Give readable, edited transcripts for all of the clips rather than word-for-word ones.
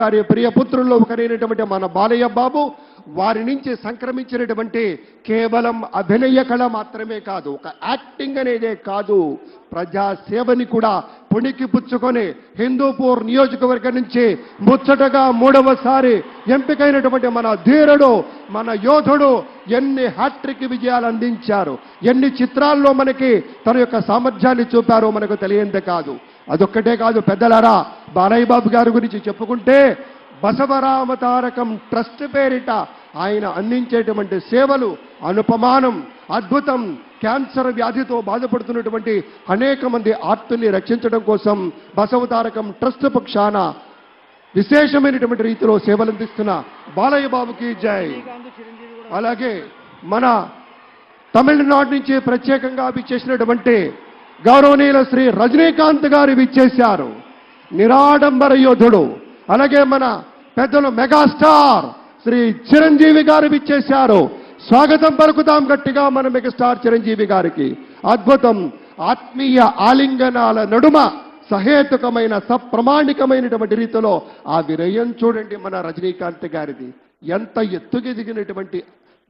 వారి ప్రియపుత్రుల్లో ఒకరైనటువంటి మన బాలయ్య బాబు వారి నుంచి సంక్రమించినటువంటి కేవలం అభినయ కళ మాత్రమే కాదు, ఒక యాక్టింగ్ అనేదే కాదు, ప్రజా సేవని కూడా పుణికి పుచ్చుకొని హిందూపూర్ నియోజకవర్గం నుంచి ముచ్చటగా 3వసారి ఎంపికైనటువంటి మన ధీరుడు, మన యోధుడు ఎన్ని హ్యాట్రిక్ విజయాలు అందించారు, ఎన్ని చిత్రాల్లో మనకి తన యొక్క సామర్థ్యాన్ని చూపారో మనకు తెలియందే కాదు. అదొక్కటే కాదు పెద్దలారా, బాలయ్య బాబు గారి గురించి చెప్పుకుంటే బసవరామతారకం ట్రస్ట్ పేరిట ఆయన అందించేటువంటి సేవలు అనుపమానం, అద్భుతం. క్యాన్సర్ వ్యాధితో బాధపడుతున్నటువంటి అనేక మంది ఆర్తుల్ని రక్షించడం కోసం బసవతారకం ట్రస్ట్ పక్షాన విశేషమైనటువంటి రీతిలో సేవలు అందిస్తున్న బాలయ్య బాబుకి జై. అలాగే మన తమిళనాడు నుంచి ప్రత్యేకంగా విచ్చేసినటువంటి గౌరవనీయుల శ్రీ రజనీకాంత్ గారు విచ్చేశారు, నిరాడంబర యోధుడు. అలాగే మన పెద్దలు మెగాస్టార్ శ్రీ చిరంజీవి గారు విచ్చేశారు. స్వాగతం పలుకుతాం గట్టిగా మన మెగాస్టార్ చిరంజీవి గారికి. అద్భుతం. ఆత్మీయ ఆలింగనాల నడుమ సహేతుకమైన సప్రమాణికమైనటువంటి రీతిలో ఆ వినయం చూడండి మన రజనీకాంత్ గారిది. ఎంత ఎత్తుకెదిగినటువంటి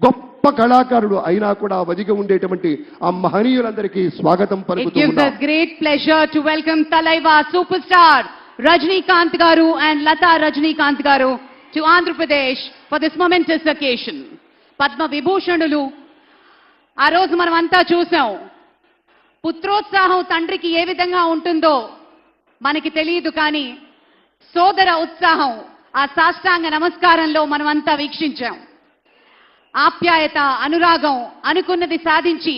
గొప్ప కళాకారుడు అయినా కూడా వదిగి ఉండేటువంటి ఆ మహనీయులందరికీ స్వాగతం పలుకుతున్నాం. It gives us great pleasure to welcome Talaiva superstar Rajnikant Garu and Lata Rajnikant Garu to Andhra Pradesh for this momentous occasion. Padma Vibhushanulu ఆ రోజు మనం అంతా చూసాం. పుత్రోత్సాహం తండ్రికి ఏ విధంగా ఉంటుందో మనకి తెలియదు, కానీ సోదర ఉత్సాహం ఆ సాష్టాంగ నమస్కారంలో మనం అంతా వీక్షించాం. ఆప్యాయత, అనురాగం, అనుకున్నది సాధించి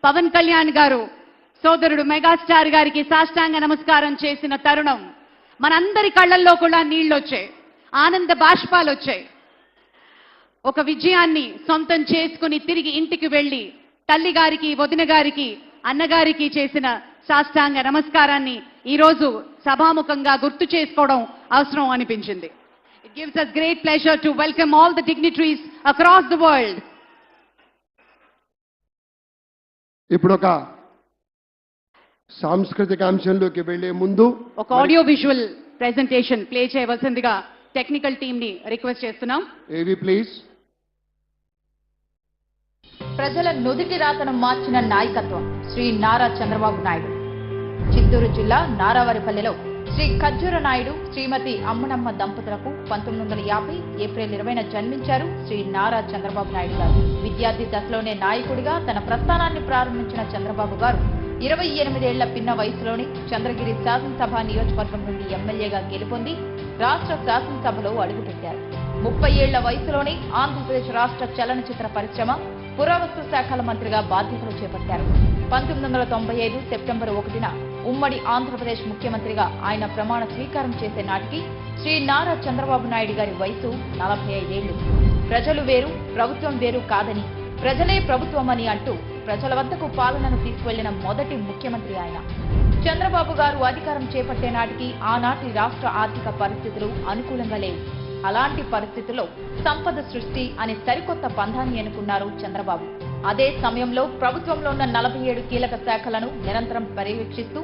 పవన్ కళ్యాణ్ గారు సోదరుడు మెగాస్టార్ గారికి సాష్టాంగ నమస్కారం చేసిన తరుణం మనందరి కళ్ళల్లో కూడా నీళ్లొచ్చాయి, ఆనంద బాష్పాలు వచ్చాయి. ఒక విజయాన్ని సొంతం చేసుకుని తిరిగి ఇంటికి వెళ్ళి తల్లి గారికి, వదిన గారికి, అన్నగారికి చేసిన సాష్టాంగ నమస్కారాన్ని ఈరోజు సభాముఖంగా గుర్తు చేసుకోవడం అవసరం అనిపించింది. It gives us great pleasure to welcome all the dignitaries across the world. ఇప్పుడు ఒక సాంస్కృతిక అంశంలోకి వెళ్లే ముందు ఒక ఆడియో విజువల్ ప్రెజెంటేషన్ ప్లే చేయవలసిందిగా టెక్నికల్ టీమ్ ని రిక్వెస్ట్ చేస్తున్నాం. ఏవి ప్లీజ్. ప్రజల నుదిటి రాతను మార్చిన నాయకత్వం శ్రీ నారా చంద్రబాబు నాయుడు. చిత్తూరు జిల్లా నారావారిపల్లెలో శ్రీ ఖజ్జూర నాయుడు, శ్రీమతి అమ్మనమ్మ దంపతులకు 1950 ఏప్రిల్ 20న జన్మించారు శ్రీ నారా చంద్రబాబు నాయుడు గారు. విద్యార్థి దశలోనే నాయకుడిగా తన ప్రస్థానాన్ని ప్రారంభించిన చంద్రబాబు గారు 28 ఏళ్ల పిన్న వయసులోనే చంద్రగిరి శాసనసభ నియోజకవర్గం నుండి ఎమ్మెల్యేగా గెలుపొంది రాష్ట్ర శాసనసభలో అడుగుపెట్టారు. 30 ఏళ్ల వయసులోనే ఆంధ్రప్రదేశ్ రాష్ట్ర చలనచిత్ర పరిశ్రమ, పురావస్తు శాఖల మంత్రిగా బాధ్యతలు చేపట్టారు. 1995 సెప్టెంబర్ 1న ఉమ్మడి ఆంధ్రప్రదేశ్ ముఖ్యమంత్రిగా ఆయన ప్రమాణ స్వీకారం చేసే నాటికి శ్రీ నారా చంద్రబాబు నాయుడు గారి వయసు 45 ఏళ్లు. ప్రజలు వేరు, ప్రభుత్వం వేరు కాదని, ప్రజలే ప్రభుత్వమని అంటూ ప్రజల వద్దకు పాలనను తీసుకువెళ్లిన మొదటి ముఖ్యమంత్రి ఆయన. చంద్రబాబు గారు అధికారం చేపట్టే నాటికి ఆనాటి రాష్ట్ర ఆర్థిక పరిస్థితులు అనుకూలంగా లేవు. అలాంటి పరిస్థితుల్లో సంపద సృష్టి అనే సరికొత్త పంథాన్ని ఎన్నుకున్నారు చంద్రబాబు. అదే సమయంలో ప్రభుత్వంలో ఉన్న 47 కీలక శాఖలను నిరంతరం పర్యవేక్షిస్తూ